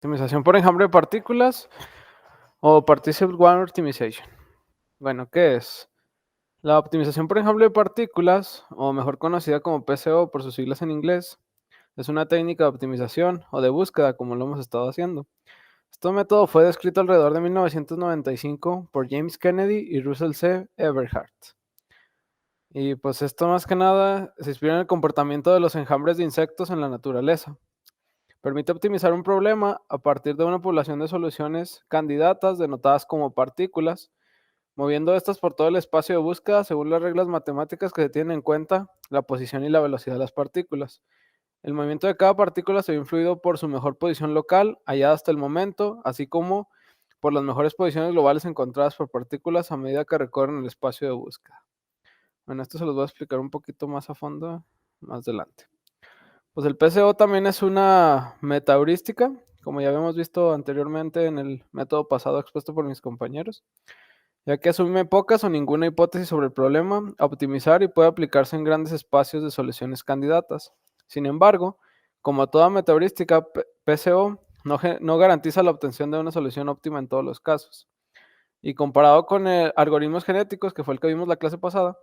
Optimización por enjambre de partículas o Particle One Optimization. Bueno, ¿qué es? La optimización por enjambre de partículas, o mejor conocida como PCO por sus siglas en inglés, es una técnica de optimización o de búsqueda como lo hemos estado haciendo. Este método fue descrito alrededor de 1995 por James Kennedy y Russell C. Everhart. Y pues esto más que nada se inspira en el comportamiento de los enjambres de insectos en la naturaleza. Permite optimizar un problema a partir de una población de soluciones candidatas denotadas como partículas, moviendo estas por todo el espacio de búsqueda según las reglas matemáticas que se tienen en cuenta la posición y la velocidad de las partículas. El movimiento de cada partícula se ve influido por su mejor posición local, hallada hasta el momento, así como por las mejores posiciones globales encontradas por partículas a medida que recorren el espacio de búsqueda. Bueno, esto se los voy a explicar un poquito más a fondo más adelante. Pues el PCO también es una metaheurística, como ya habíamos visto anteriormente en el método pasado expuesto por mis compañeros, ya que asume pocas o ninguna hipótesis sobre el problema a optimizar y puede aplicarse en grandes espacios de soluciones candidatas. Sin embargo, como toda metaheurística, PCO no garantiza la obtención de una solución óptima en todos los casos. Y comparado con algoritmos genéticos, que fue el que vimos la clase pasada,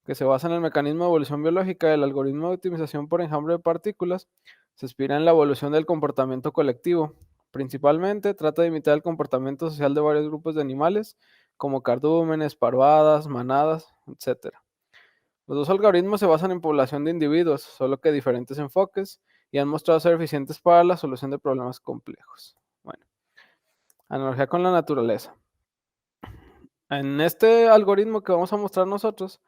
que se basa en el mecanismo de evolución biológica del algoritmo de optimización por enjambre de partículas, se inspira en la evolución del comportamiento colectivo. Principalmente trata de imitar el comportamiento social de varios grupos de animales, como cardúmenes, parvadas, manadas, etc. Los dos algoritmos se basan en población de individuos, solo que diferentes enfoques, y han mostrado ser eficientes para la solución de problemas complejos. Bueno, analogía con la naturaleza. En este algoritmo que vamos a mostrar nosotros,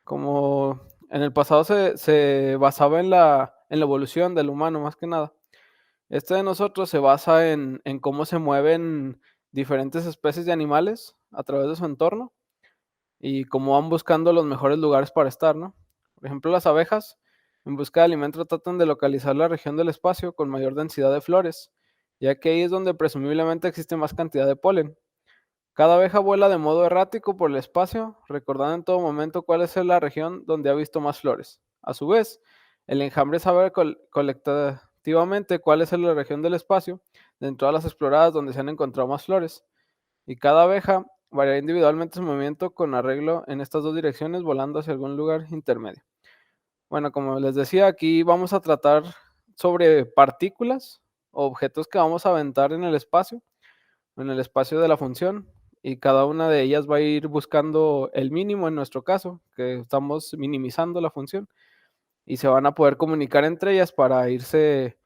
como en el pasado se basaba en la evolución del humano más que nada. Este de nosotros se basa en cómo se mueven diferentes especies de animales a través de su entorno y cómo van buscando los mejores lugares para estar, ¿no? Por ejemplo, las abejas, en busca de alimento, tratan de localizar la región del espacio con mayor densidad de flores, ya que ahí es donde presumiblemente existe más cantidad de polen. Cada abeja vuela de modo errático por el espacio, recordando en todo momento cuál es la región donde ha visto más flores. A su vez, el enjambre sabe colectivamente cuál es la región del espacio dentro de las exploradas donde se han encontrado más flores. Y cada abeja variará individualmente su movimiento con arreglo en estas dos direcciones, volando hacia algún lugar intermedio. Bueno, como les decía, aquí vamos a tratar sobre partículas o objetos que vamos a aventar en el espacio de la función, y cada una de ellas va a ir buscando el mínimo en nuestro caso, que estamos minimizando la función, y se van a poder comunicar entre ellas para irse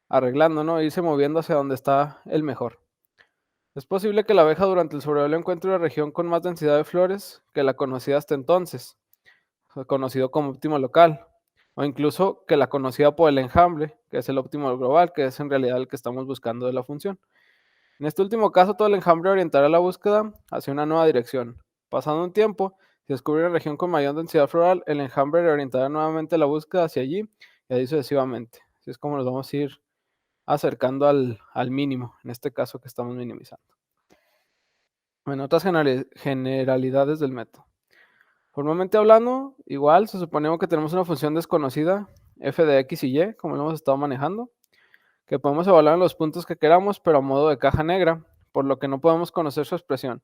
arreglando, ¿no? Irse moviendo hacia donde está el mejor. Es posible que la abeja durante el sobrevuelo encuentre una región con más densidad de flores que la conocida hasta entonces, conocido como óptimo local, o incluso que la conocida por el enjambre, que es el óptimo global, que es en realidad el que estamos buscando de la función. En este último caso, todo el enjambre orientará la búsqueda hacia una nueva dirección. Pasando un tiempo, si descubre una región con mayor densidad floral, el enjambre reorientará nuevamente la búsqueda hacia allí y así sucesivamente. Así es como nos vamos a ir acercando al mínimo, en este caso que estamos minimizando. Bueno, otras generalidades del método. Formalmente hablando, igual se suponemos que tenemos una función desconocida, f de x y y, como lo hemos estado manejando, que podemos evaluar en los puntos que queramos, pero a modo de caja negra, por lo que no podemos conocer su expresión.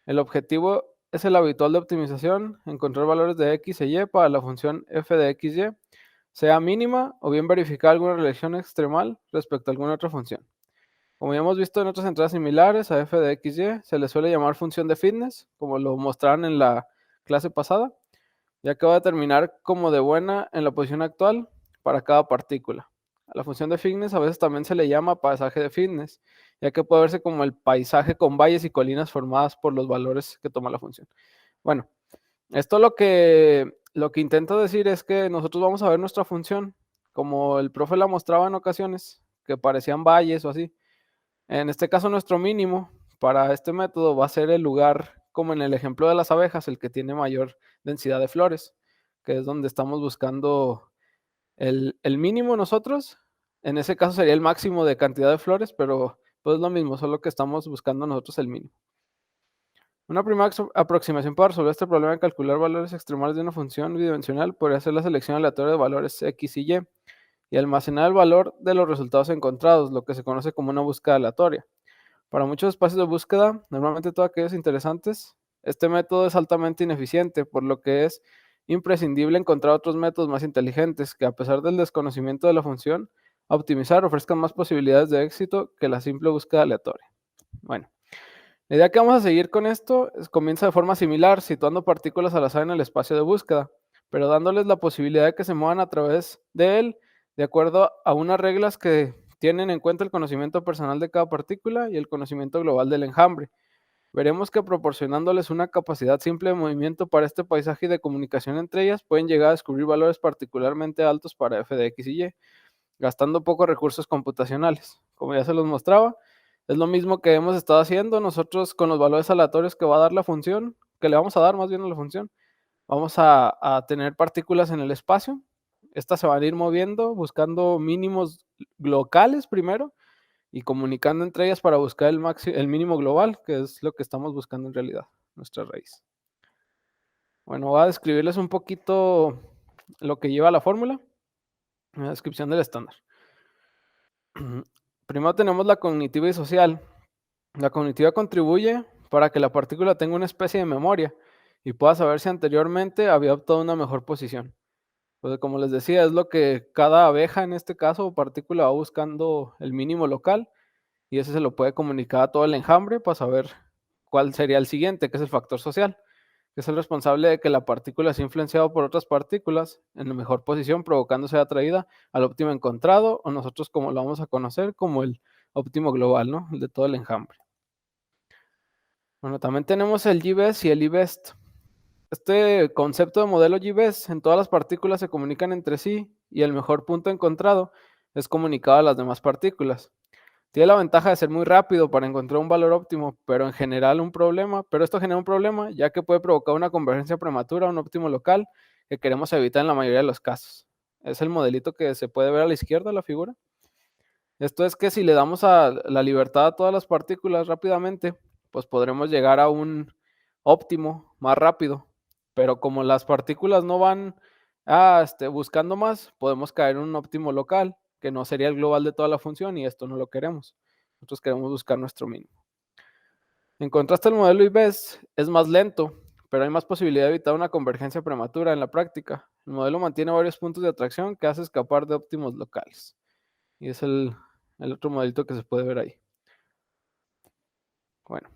El objetivo es el habitual de optimización, encontrar valores de x e y para la función f de x, y, sea mínima o bien verificar alguna relación extremal respecto a alguna otra función. Como ya hemos visto en otras entradas similares a f de x, y, se le suele llamar función de fitness, como lo mostraron en la clase pasada, ya que va a determinar como de buena en la posición actual para cada partícula. A la función de fitness a veces también se le llama paisaje de fitness, ya que puede verse como el paisaje con valles y colinas formadas por los valores que toma la función. Bueno, esto lo que intenta decir es que nosotros vamos a ver nuestra función, como el profe la mostraba en ocasiones, que parecían valles o así. En este caso, nuestro mínimo para este método va a ser el lugar, como en el ejemplo de las abejas, el que tiene mayor densidad de flores, que es donde estamos buscando el mínimo nosotros. En ese caso sería el máximo de cantidad de flores, pero pues es lo mismo, solo que estamos buscando nosotros el mínimo. Una primera aproximación para resolver este problema de calcular valores extremales de una función bidimensional podría ser la selección aleatoria de valores x y y, y almacenar el valor de los resultados encontrados, lo que se conoce como una búsqueda aleatoria. Para muchos espacios de búsqueda, normalmente todos aquellos interesantes, este método es altamente ineficiente, por lo que es imprescindible encontrar otros métodos más inteligentes que, a pesar del desconocimiento de la función a optimizar, ofrezcan más posibilidades de éxito que la simple búsqueda aleatoria. Bueno, la idea que vamos a seguir con esto comienza de forma similar, situando partículas al azar en el espacio de búsqueda, pero dándoles la posibilidad de que se muevan a través de él de acuerdo a unas reglas que tienen en cuenta el conocimiento personal de cada partícula y el conocimiento global del enjambre. Veremos que, proporcionándoles una capacidad simple de movimiento para este paisaje y de comunicación entre ellas, pueden llegar a descubrir valores particularmente altos para f de x y y, gastando pocos recursos computacionales. Como ya se los mostraba, es lo mismo que hemos estado haciendo nosotros con los valores aleatorios que va a dar la función, que le vamos a dar más bien a la función. Vamos a tener partículas en el espacio. Estas se van a ir moviendo, buscando mínimos locales primero y comunicando entre ellas para buscar el mínimo global, que es lo que estamos buscando en realidad, nuestra raíz. Bueno, voy a describirles un poquito lo que lleva la fórmula, la descripción del estándar. Primero tenemos la cognitiva y social. La cognitiva contribuye para que la partícula tenga una especie de memoria y pueda saber si anteriormente había optado una mejor posición. Pues como les decía, es lo que cada abeja en este caso o partícula va buscando el mínimo local y ese se lo puede comunicar a todo el enjambre para saber cuál sería el siguiente, que es el factor social, que es el responsable de que la partícula sea influenciada por otras partículas en la mejor posición, provocándose atraída al óptimo encontrado, o nosotros como lo vamos a conocer como el óptimo global, ¿no? El de todo el enjambre. Bueno, también tenemos el G-best y el E-best. Este concepto de modelo G-best, en todas las partículas se comunican entre sí y el mejor punto encontrado es comunicado a las demás partículas. Tiene la ventaja de ser muy rápido para encontrar un valor óptimo, pero en general esto genera un problema, ya que puede provocar una convergencia prematura a un óptimo local que queremos evitar en la mayoría de los casos. Es el modelito que se puede ver a la izquierda de la figura. Esto es que si le damos a la libertad a todas las partículas rápidamente, pues podremos llegar a un óptimo más rápido. Pero como las partículas no van buscando más, podemos caer en un óptimo local, que no sería el global de toda la función, y esto no lo queremos. Nosotros queremos buscar nuestro mínimo. En contraste, el modelo IBES es más lento, pero hay más posibilidad de evitar una convergencia prematura en la práctica. El modelo mantiene varios puntos de atracción que hace escapar de óptimos locales. Y es el otro modelito que se puede ver ahí. Bueno,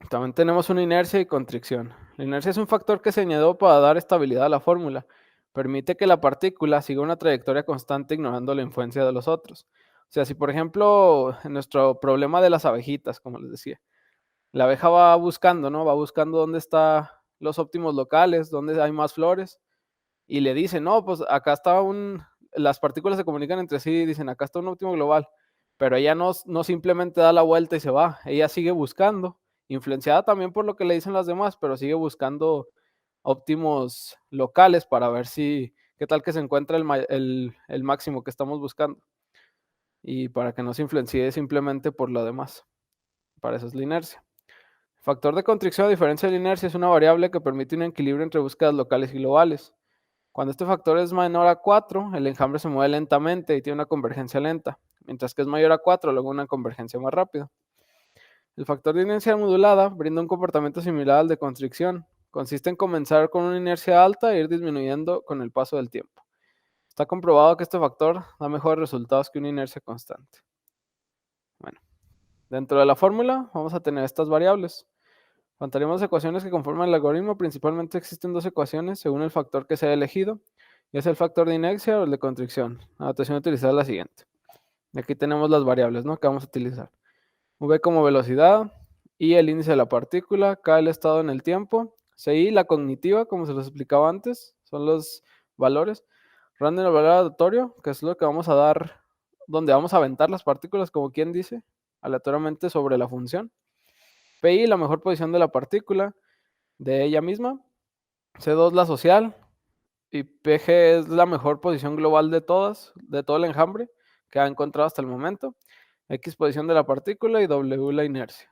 también tenemos una inercia y constricción. La inercia es un factor que se añadió para dar estabilidad a la fórmula. Permite que la partícula siga una trayectoria constante ignorando la influencia de los otros. O sea, si por ejemplo, en nuestro problema de las abejitas, como les decía, la abeja va buscando, ¿no? Va buscando dónde están los óptimos locales, dónde hay más flores, y le dice, no, pues acá está las partículas se comunican entre sí y dicen, acá está un óptimo global, pero ella no simplemente da la vuelta y se va, ella sigue buscando, influenciada también por lo que le dicen las demás, pero sigue buscando óptimos locales para ver qué tal que se encuentra el máximo que estamos buscando, y para que no se influencie simplemente por lo demás. Para eso es la inercia. El factor de constricción, a diferencia de la inercia, es una variable que permite un equilibrio entre búsquedas locales y globales. Cuando este factor es menor a 4, el enjambre se mueve lentamente y tiene una convergencia lenta, mientras que es mayor a 4, luego una convergencia más rápida. El factor de inercia modulada brinda un comportamiento similar al de constricción. Consiste en comenzar con una inercia alta e ir disminuyendo con el paso del tiempo. Está comprobado que este factor da mejores resultados que una inercia constante. Bueno, dentro de la fórmula vamos a tener estas variables. Cuando tenemos ecuaciones que conforman el algoritmo, principalmente existen dos ecuaciones según el factor que se ha elegido, y es el factor de inercia o el de constricción. La notación a utilizar es la siguiente. Y aquí tenemos las variables, ¿no?, que vamos a utilizar. V como velocidad, I el índice de la partícula, K el estado en el tiempo, CI la cognitiva, como se los explicaba antes, son los valores. Random el valor aleatorio, que es lo que vamos a dar, donde vamos a aventar las partículas, como quien dice, aleatoriamente sobre la función. PI la mejor posición de la partícula, de ella misma. C2 la social. Y PG es la mejor posición global de todas, de todo el enjambre que ha encontrado hasta el momento. X posición de la partícula y W la inercia.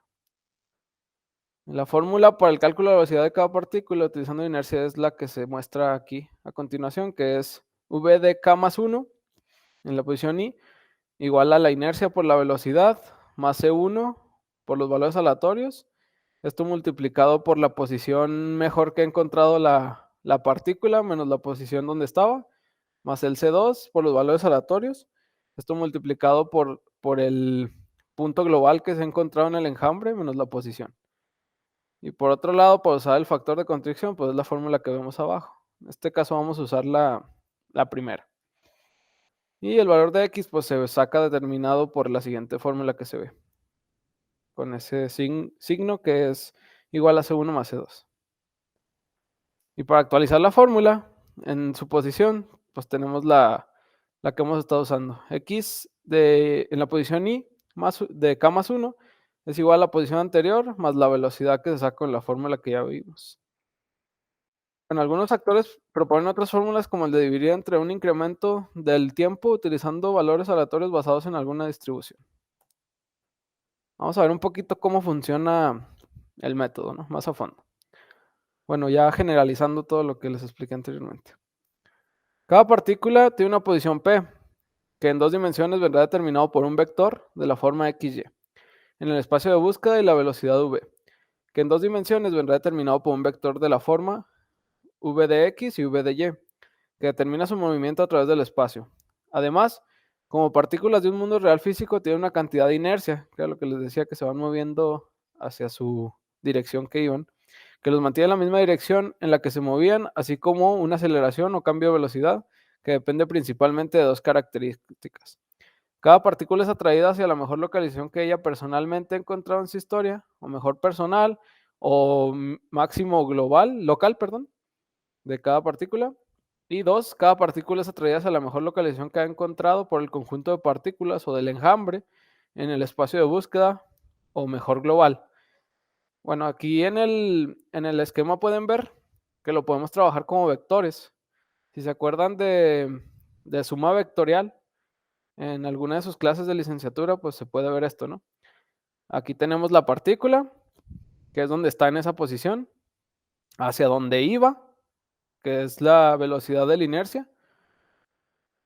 La fórmula para el cálculo de la velocidad de cada partícula utilizando inercia es la que se muestra aquí a continuación, que es V de K más 1, en la posición I, igual a la inercia por la velocidad, más C1 por los valores aleatorios. Esto multiplicado por la posición mejor que ha encontrado la partícula, menos la posición donde estaba, más el C2 por los valores aleatorios. Esto multiplicado por el punto global que se ha encontrado en el enjambre, menos la posición. Y por otro lado, para usar el factor de constricción, pues es la fórmula que vemos abajo. En este caso vamos a usar la primera. Y el valor de x pues se saca determinado por la siguiente fórmula que se ve. Con ese signo que es igual a C1 más C2. Y para actualizar la fórmula en su posición, pues tenemos la que hemos estado usando. X en la posición I de K más 1 es igual a la posición anterior más la velocidad que se saca en la fórmula que ya vimos. Bueno, algunos actores proponen otras fórmulas como el de dividir entre un incremento del tiempo utilizando valores aleatorios basados en alguna distribución. Vamos a ver un poquito cómo funciona el método, ¿no? Más a fondo. Bueno, ya generalizando todo lo que les expliqué anteriormente. Cada partícula tiene una posición P, que en 2 dimensiones vendrá determinado por un vector de la forma XY, en el espacio de búsqueda y la velocidad V, que en 2 dimensiones vendrá determinado por un vector de la forma V de X y V de Y, que determina su movimiento a través del espacio. Además, como partículas de un mundo real físico, tienen una cantidad de inercia, que era lo que les decía, que se van moviendo hacia su dirección que iban, que los mantiene en la misma dirección en la que se movían, así como una aceleración o cambio de velocidad, que depende principalmente de 2 características. Cada partícula es atraída hacia la mejor localización que ella personalmente ha encontrado en su historia, o mejor personal, o máximo global, local, perdón, de cada partícula. Y 2, cada partícula es atraída hacia la mejor localización que ha encontrado por el conjunto de partículas o del enjambre en el espacio de búsqueda, o mejor global. Bueno, aquí en el esquema pueden ver que lo podemos trabajar como vectores. Si se acuerdan de suma vectorial en alguna de sus clases de licenciatura, pues se puede ver esto, ¿no? Aquí tenemos la partícula, que es donde está en esa posición, hacia donde iba, que es la velocidad de la inercia.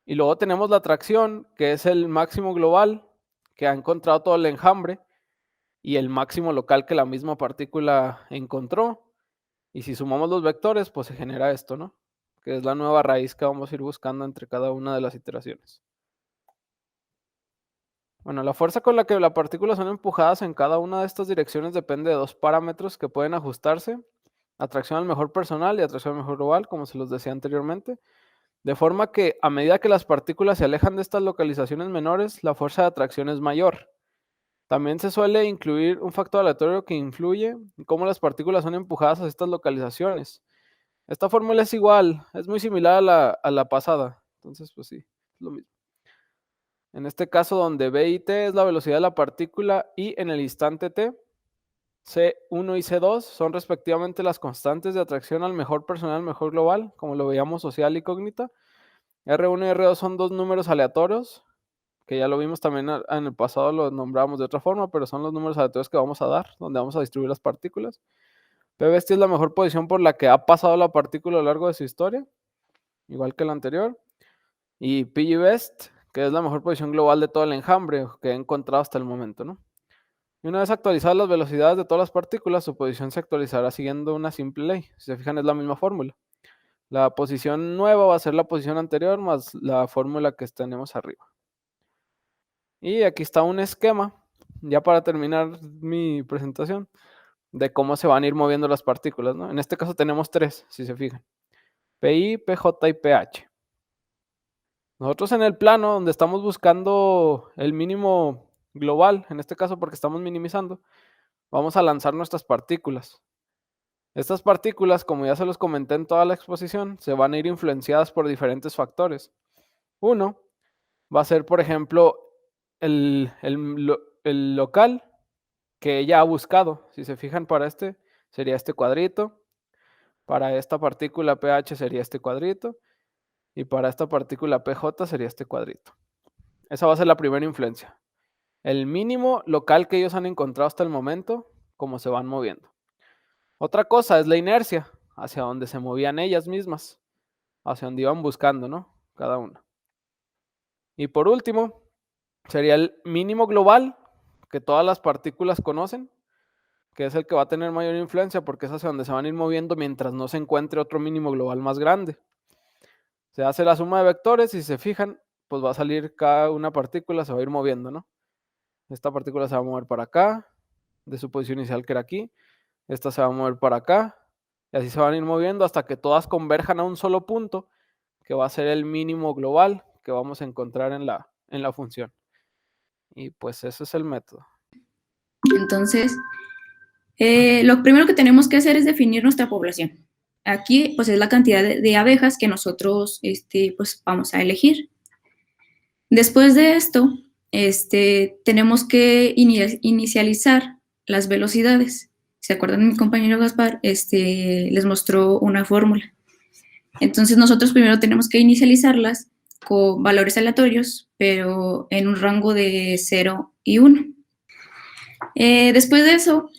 Y luego tenemos la atracción, que es el máximo global que ha encontrado todo el enjambre, y el máximo local que la misma partícula encontró. Y si sumamos los vectores, pues se genera esto, ¿no? Que es la nueva raíz que vamos a ir buscando entre cada una de las iteraciones. Bueno, la fuerza con la que las partículas son empujadas en cada una de estas direcciones depende de 2 parámetros que pueden ajustarse: atracción al mejor personal y atracción al mejor global, como se los decía anteriormente. De forma que a medida que las partículas se alejan de estas localizaciones menores, la fuerza de atracción es mayor. También se suele incluir un factor aleatorio que influye en cómo las partículas son empujadas a estas localizaciones. Esta fórmula es igual, es muy similar a la pasada. Entonces, pues sí, es lo mismo. En este caso, donde v y t es la velocidad de la partícula y en el instante t, C1 y C2 son respectivamente las constantes de atracción al mejor personal, al mejor global, como lo veíamos social y cógnita. R1 y R2 son 2 números aleatorios, que ya lo vimos también en el pasado, lo nombramos de otra forma, pero son los números aleatorios que vamos a dar, donde vamos a distribuir las partículas. P bestia es la mejor posición por la que ha pasado la partícula a lo largo de su historia, igual que la anterior. Y PG best, que es la mejor posición global de todo el enjambre que he encontrado hasta el momento, ¿no? Y una vez actualizadas las velocidades de todas las partículas, su posición se actualizará siguiendo una simple ley. Si se fijan, es la misma fórmula. La posición nueva va a ser la posición anterior más la fórmula que tenemos arriba. Y aquí está un esquema, ya para terminar mi presentación, de cómo se van a ir moviendo las partículas, ¿no? En este caso tenemos 3, si se fijan: PI, PJ y PH. Nosotros en el plano donde estamos buscando el mínimo global, en este caso porque estamos minimizando, vamos a lanzar nuestras partículas. Estas partículas, como ya se los comenté en toda la exposición, se van a ir influenciadas por diferentes factores. Uno va a ser, por ejemplo, el local que ella ha buscado. Si se fijan, para este sería este cuadrito, para esta partícula pH sería este cuadrito, y para esta partícula PJ sería este cuadrito. Esa va a ser la primera influencia. El mínimo local que ellos han encontrado hasta el momento, cómo se van moviendo. Otra cosa es la inercia, hacia donde se movían ellas mismas, hacia donde iban buscando, ¿no? Cada una. Y por último, sería el mínimo global que todas las partículas conocen, que es el que va a tener mayor influencia porque es hacia donde se van a ir moviendo mientras no se encuentre otro mínimo global más grande. Se hace la suma de vectores y si se fijan, pues va a salir cada una partícula, se va a ir moviendo, ¿no? Esta partícula se va a mover para acá, de su posición inicial que era aquí. Esta se va a mover para acá. Y así se van a ir moviendo hasta que todas converjan a un solo punto, que va a ser el mínimo global que vamos a encontrar en la función. Y pues ese es el método. Entonces, lo primero que tenemos que hacer es definir nuestra población. Aquí, pues, es la cantidad de abejas que nosotros, pues, vamos a elegir. Después de esto, tenemos que inicializar las velocidades. ¿Se acuerdan? Mi compañero Gaspar les mostró una fórmula. Entonces, nosotros primero tenemos que inicializarlas con valores aleatorios, pero en un rango de 0 y 1. Después de eso,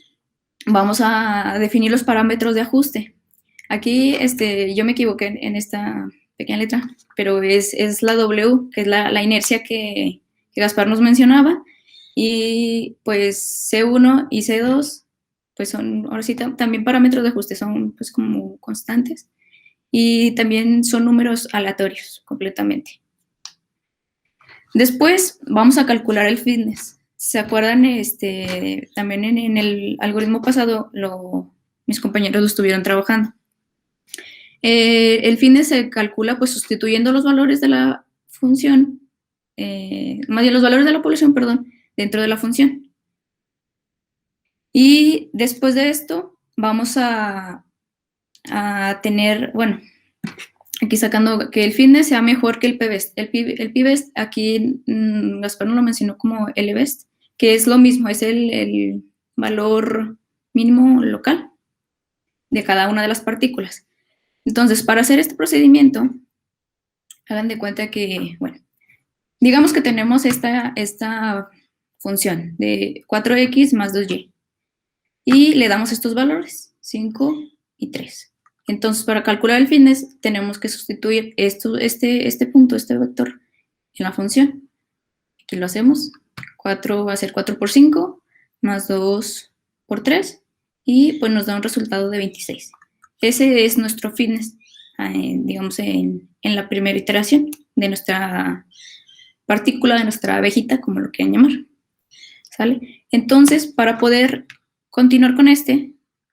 vamos a definir los parámetros de ajuste. Aquí yo me equivoqué en esta pequeña letra, pero es la W, que es la inercia que Gaspar nos mencionaba, y pues C1 y C2, pues son, ahora sí, también parámetros de ajuste, son pues como constantes, y también son números aleatorios completamente. Después vamos a calcular el fitness. ¿Se acuerdan? También en el algoritmo pasado mis compañeros lo estuvieron trabajando. El fitness se calcula pues sustituyendo los valores de la función, más bien los valores de la población, perdón, dentro de la función. Y después de esto vamos a tener, bueno, aquí sacando que el fitness sea mejor que el p-best. El p-best aquí Gaspar no lo mencionó como l-best, que es lo mismo, es el valor mínimo local de cada una de las partículas. Entonces, para hacer este procedimiento, hagan de cuenta que, bueno, digamos que tenemos esta función de 4x más 2y y le damos estos valores, 5 y 3. Entonces, para calcular el fitness, tenemos que sustituir este punto, este vector, en la función. Aquí lo hacemos. 4 va a ser 4 por 5, más 2 por 3, y pues nos da un resultado de 26. Ese es nuestro fitness, digamos, en la primera iteración de nuestra partícula, de nuestra abejita, como lo quieran llamar. ¿Sale? Entonces, para poder continuar con o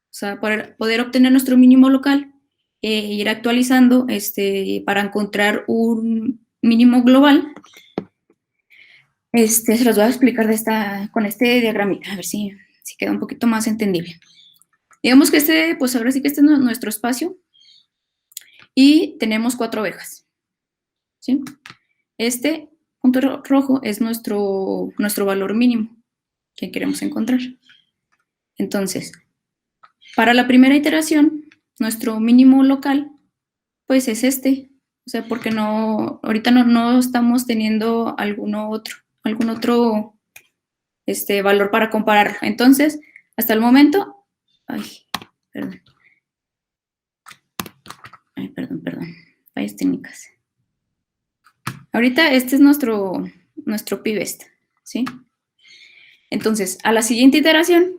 sea, para poder obtener nuestro mínimo local, ir actualizando para encontrar un mínimo global, se los voy a explicar con este diagramita, a ver si queda un poquito más entendible. Digamos que pues ahora sí que este es nuestro espacio y tenemos 4 abejas, ¿sí? Este punto rojo es nuestro valor mínimo que queremos encontrar. Entonces, para la primera iteración, nuestro mínimo local, pues es o sea, porque ahorita no estamos teniendo algún otro valor para compararlo. Entonces, hasta el momento, perdón, fallas técnicas. Ahorita este es nuestro p-best, ¿sí? Entonces, a la siguiente iteración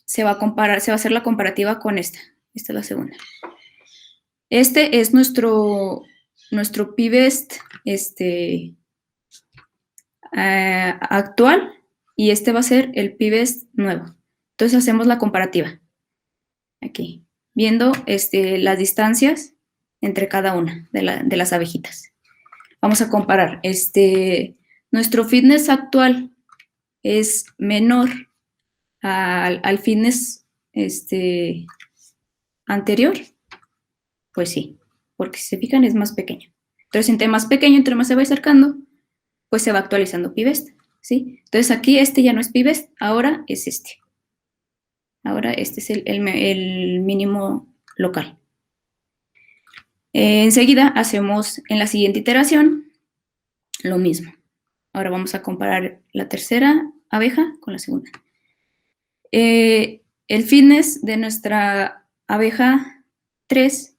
se va a hacer la comparativa con esta. Esta es la segunda. Este es nuestro p-best actual, y este va a ser el p-best nuevo. Entonces hacemos la comparativa. Aquí, viendo las distancias entre cada una de las abejitas. Vamos a comparar. Nuestro fitness actual es menor al fitness anterior. Pues sí, porque si se fijan es más pequeño. Entonces, entre más pequeño, entre más se va acercando, pues se va actualizando p-best, ¿sí? Entonces aquí ya no es p-best, ahora es este. Ahora este es el mínimo local. Enseguida hacemos en la siguiente iteración lo mismo. Ahora vamos a comparar la tercera abeja con la segunda. El fitness de nuestra abeja 3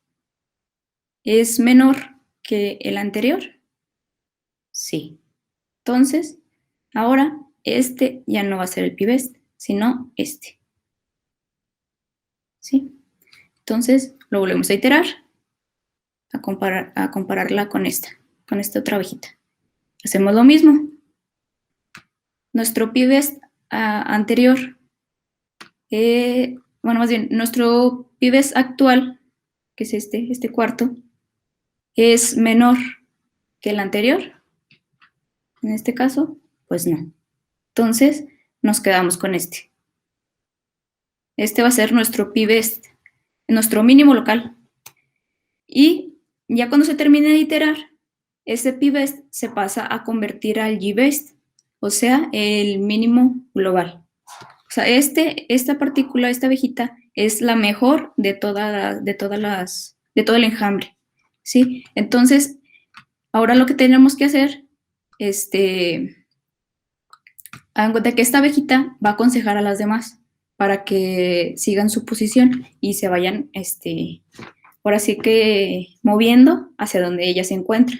es menor que el anterior. Sí. Entonces, ahora este ya no va a ser el p-best, sino este. ¿Sí? Entonces, lo volvemos a iterar, a compararla con esta otra abejita. Hacemos lo mismo. Nuestro p-best anterior, bueno, más bien, nuestro p-best actual, que es este cuarto, es menor que el anterior. En este caso, pues no. Entonces, nos quedamos con este. Este va a ser nuestro p-best, nuestro mínimo local. Y ya cuando se termine de iterar, este p-best se pasa a convertir al g-best, o sea, el mínimo global. O sea, esta partícula, esta abejita, es la mejor de todo el enjambre, ¿sí? Entonces, ahora lo que tenemos que hacer, hagan cuenta que esta abejita va a aconsejar a las demás para que sigan su posición y se vayan, ahora sí que moviendo hacia donde ella se encuentra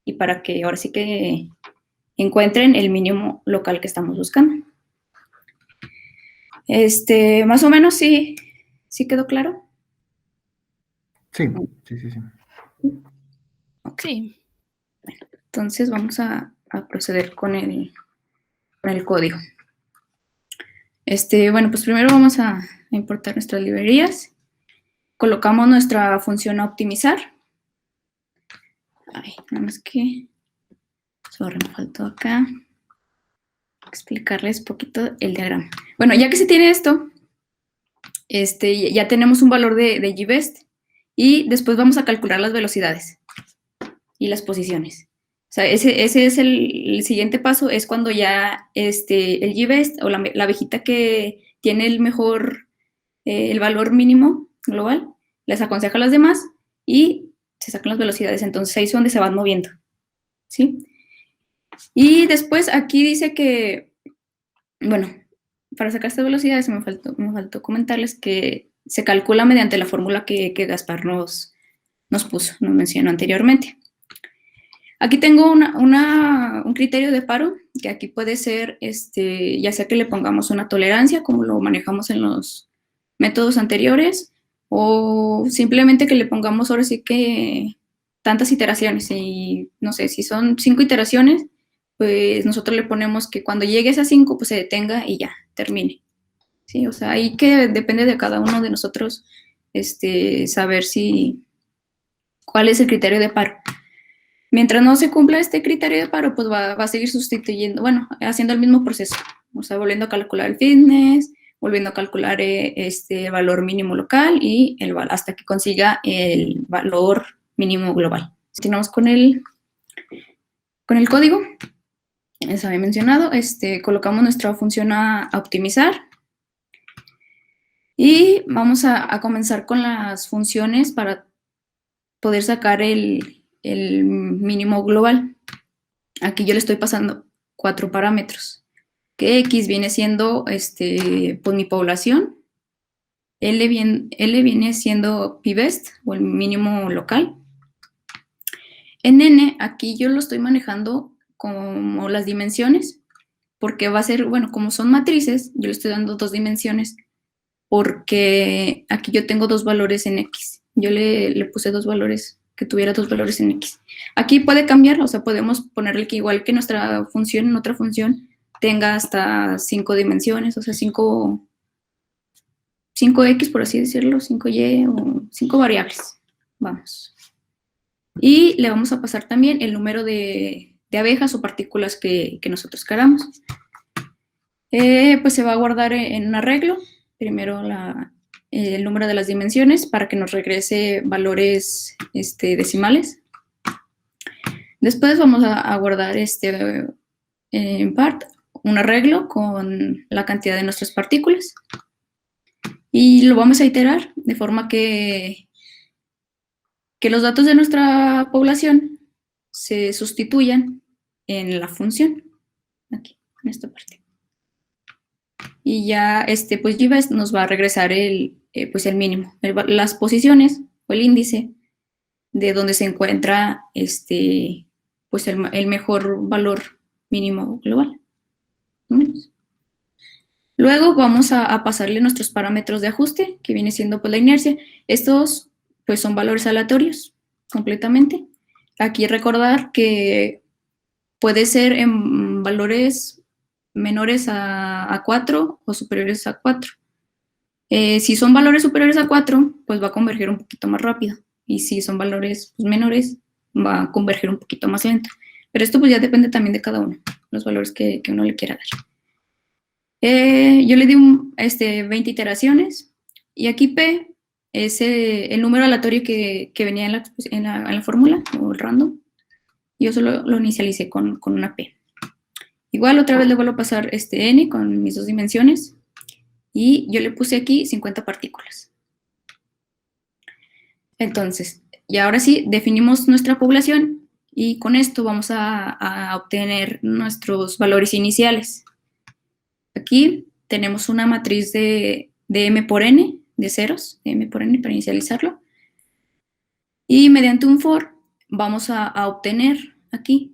y para que ahora sí que encuentren el mínimo local que estamos buscando. Más o menos sí quedó claro. Sí. Okay. Sí. Bueno, entonces vamos a proceder con el código. Bueno, pues primero vamos a importar nuestras librerías. Colocamos nuestra función a optimizar. Ay, nada más que... Sorry, me faltó acá explicarles un poquito el diagrama. Bueno, ya que se tiene esto, ya tenemos un valor de gbest y después vamos a calcular las velocidades y las posiciones. O sea, ese es el siguiente paso, es cuando ya el gbest o la abejita que tiene el mejor, el valor mínimo global, les aconseja a las demás y se sacan las velocidades. Entonces ahí es donde se van moviendo, ¿sí? Y después aquí dice que, bueno, para sacar estas velocidades me faltó comentarles que se calcula mediante la fórmula que Gaspar nos mencionó anteriormente. Aquí tengo un criterio de paro, que aquí puede ser, ya sea que le pongamos una tolerancia, como lo manejamos en los métodos anteriores, o simplemente que le pongamos ahora sí que tantas iteraciones, y no sé, si son 5 iteraciones, pues nosotros le ponemos que cuando llegue a esas 5, pues se detenga y ya, termine. Sí, o sea, ahí que depende de cada uno de nosotros, saber cuál es el criterio de paro. Mientras no se cumpla este criterio de paro, pues va a seguir sustituyendo, bueno, haciendo el mismo proceso, o sea, volviendo a calcular el fitness, volviendo a calcular valor mínimo local y hasta que consiga el valor mínimo global. Continuamos con el código. Les había mencionado, colocamos nuestra función a optimizar y vamos a comenzar con las funciones para poder sacar el mínimo global. Aquí yo le estoy pasando 4 parámetros, que X viene siendo pues mi población, L viene siendo p-best o el mínimo local. En N, aquí yo lo estoy manejando como las dimensiones, porque va a ser, bueno, como son matrices, yo le estoy dando 2 dimensiones, porque aquí yo tengo 2 valores en X. Yo le puse 2 valores, que tuviera 2 valores en X. Aquí puede cambiar, o sea, podemos ponerle que igual que nuestra función, en otra función, tenga hasta 5 dimensiones, o sea, 5X, por así decirlo, 5Y o 5 variables. Vamos. Y le vamos a pasar también el número de abejas o partículas que nosotros queramos. Pues se va a guardar en un arreglo, primero el número de las dimensiones para que nos regrese valores decimales. Después vamos a guardar en part un arreglo con la cantidad de nuestras partículas y lo vamos a iterar de forma que los datos de nuestra población se sustituyan en la función, aquí, en esta parte. Y ya pues gbest nos va a regresar pues el mínimo, las posiciones o el índice de donde se encuentra pues el mejor valor mínimo global. Luego vamos a pasarle nuestros parámetros de ajuste, que viene siendo pues la inercia. Estos pues son valores aleatorios completamente. Aquí recordar que puede ser en valores menores a 4 o superiores a 4. Si son valores superiores a 4, pues va a converger un poquito más rápido. Y si son valores pues, menores, va a converger un poquito más lento. Pero esto pues ya depende también de cada uno, los valores que uno le quiera dar. Yo le di 20 iteraciones y aquí P es el número aleatorio que venía en la fórmula, o el random. Yo solo lo inicialicé con una P. Igual otra vez le vuelvo a pasar N con mis 2 dimensiones y yo le puse aquí 50 partículas. Entonces, y ahora sí, definimos nuestra población y con esto vamos a obtener nuestros valores iniciales. Aquí tenemos una matriz de M por N, de ceros, de M por N para inicializarlo. Y mediante un for vamos a obtener aquí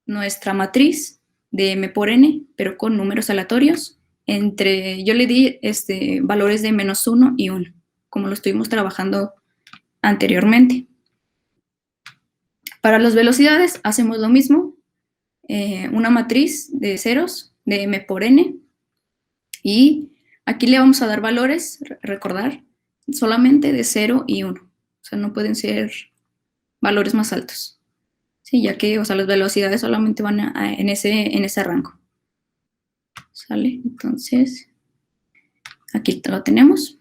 nuestra matriz de M por N, pero con números aleatorios. Yo le di valores de -1 y 1, como lo estuvimos trabajando anteriormente. Para las velocidades hacemos lo mismo, una matriz de ceros de M por N, y aquí le vamos a dar valores, recordar, solamente de 0 y 1. O sea, no pueden ser valores más altos. Sí, ya que, o sea, las velocidades solamente van en ese rango. ¿Sale? Entonces, aquí lo tenemos.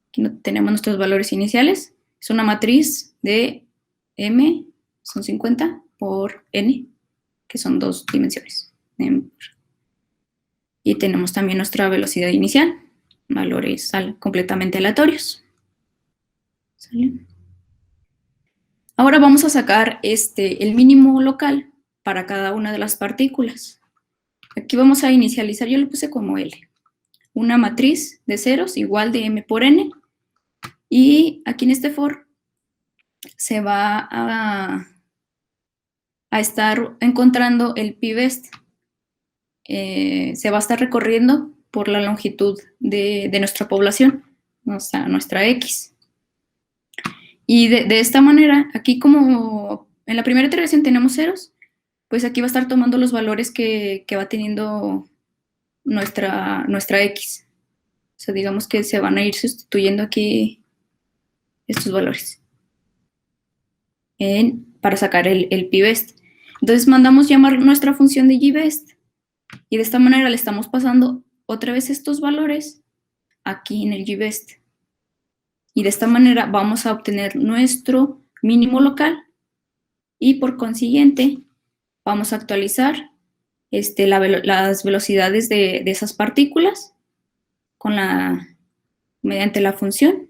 Aquí tenemos nuestros valores iniciales. Es una matriz de M, son 50, por N, que son 2 dimensiones. Y tenemos también nuestra velocidad inicial, valores completamente aleatorios. ¿Sale? Ahora vamos a sacar el mínimo local para cada una de las partículas. Aquí vamos a inicializar, yo lo puse como L, una matriz de ceros igual de M por N, y aquí en este for se va a estar encontrando el pBest. Se va a estar recorriendo por la longitud de nuestra población, nuestra X. Y de esta manera, aquí como en la primera iteración tenemos ceros, pues aquí va a estar tomando los valores que va teniendo nuestra X. O sea, digamos que se van a ir sustituyendo aquí estos valores para sacar el pBest. Entonces mandamos llamar nuestra función de gbest y de esta manera le estamos pasando otra vez estos valores aquí en el gbest. Y de esta manera vamos a obtener nuestro mínimo local y por consiguiente vamos a actualizar las velocidades de esas partículas mediante la función.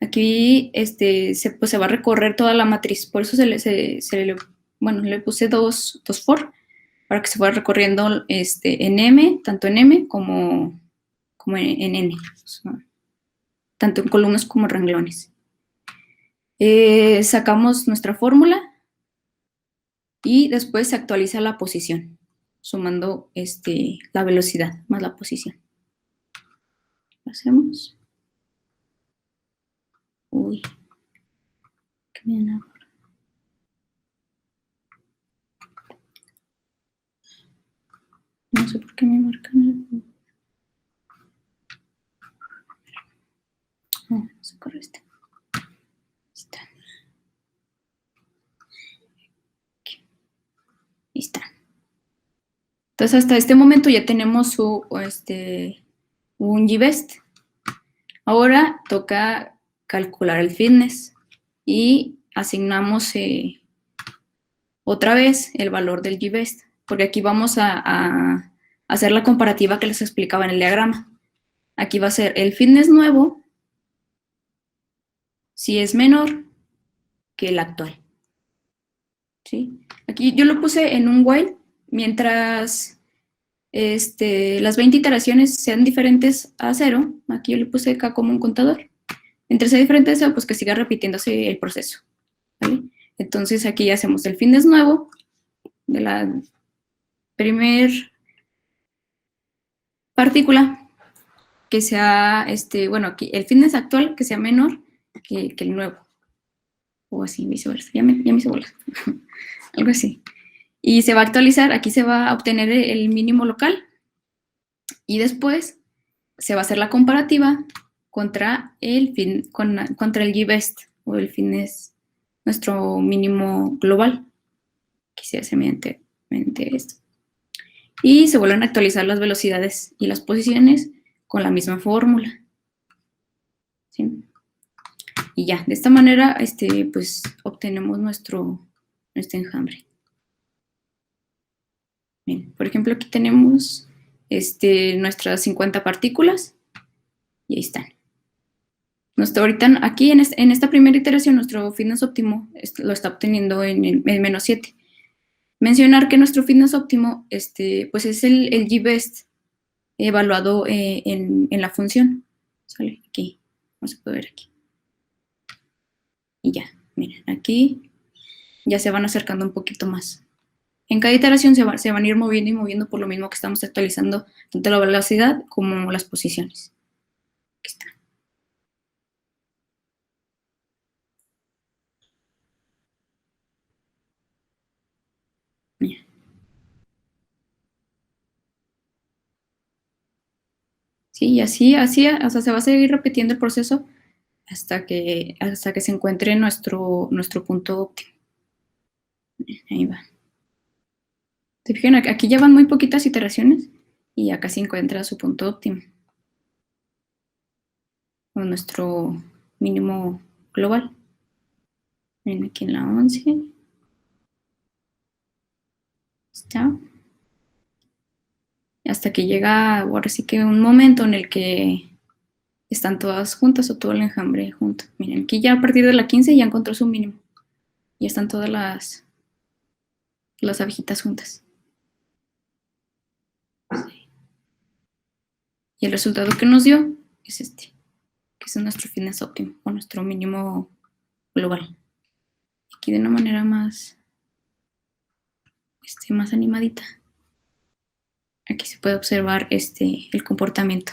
Aquí se va a recorrer toda la matriz, por eso le puse dos for para que se vaya recorriendo en M, tanto en M como en N, o sea, tanto en columnas como en renglones. Sacamos nuestra fórmula y después se actualiza la posición, sumando la velocidad más la posición. Lo hacemos. Uy, qué bien ahora. No sé por qué me marcan. No se corre este. Está. Aquí. Ahí está. Entonces hasta este momento ya tenemos un gbest. Ahora toca calcular el fitness y asignamos otra vez el valor del gbest, porque aquí vamos a hacer la comparativa que les explicaba en el diagrama. Aquí va a ser el fitness nuevo si es menor que el actual. ¿Sí? Aquí yo lo puse en un while, mientras las 20 iteraciones sean diferentes a 0, aquí yo le puse acá como un contador. Mientras sea diferente a 0, pues que siga repitiéndose el proceso. ¿Vale? Entonces aquí ya hacemos el fitness nuevo de la primer partícula que sea, bueno, aquí el fitness actual que sea menor que el nuevo. O así, viceversa. Ya me hice bolas. Algo así. Y se va a actualizar, aquí se va a obtener el mínimo local y después se va a hacer la comparativa contra el GBEST o el fitness, nuestro mínimo global, que se hace mediante esto. Y se vuelven a actualizar las velocidades y las posiciones con la misma fórmula. ¿Sí? Y ya, de esta manera, pues obtenemos nuestro enjambre. Bien, por ejemplo, aquí tenemos nuestras 50 partículas y ahí están. Ahorita aquí en esta primera iteración, nuestro fitness óptimo lo está obteniendo en menos 7. Mencionar que nuestro fitness óptimo pues es el GBEST evaluado en la función. Sale aquí, vamos a poder ver aquí. Y ya, miren, aquí ya se van acercando un poquito más. En cada iteración se van a ir moviendo y moviendo por lo mismo que estamos actualizando tanto la velocidad como las posiciones. Aquí está. Mira. Sí, y así, o sea, se va a seguir repitiendo el proceso hasta que se encuentre nuestro punto óptimo. Ahí va. ¿Se fijan? Aquí ya van muy poquitas iteraciones y acá se encuentra su punto óptimo. O nuestro mínimo global. Miren aquí en la 11. Está. Hasta que llega, ahora sí que un momento en el que están todas juntas o todo el enjambre junto. Miren, aquí ya a partir de la 15 ya encontró su mínimo. Ya están todas las abejitas juntas. Sí. Y el resultado que nos dio es que es nuestro fitness óptimo o nuestro mínimo global. Aquí de una manera más, más animadita. Aquí se puede observar el comportamiento.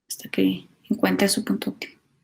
Hasta que encuentre su punto óptimo.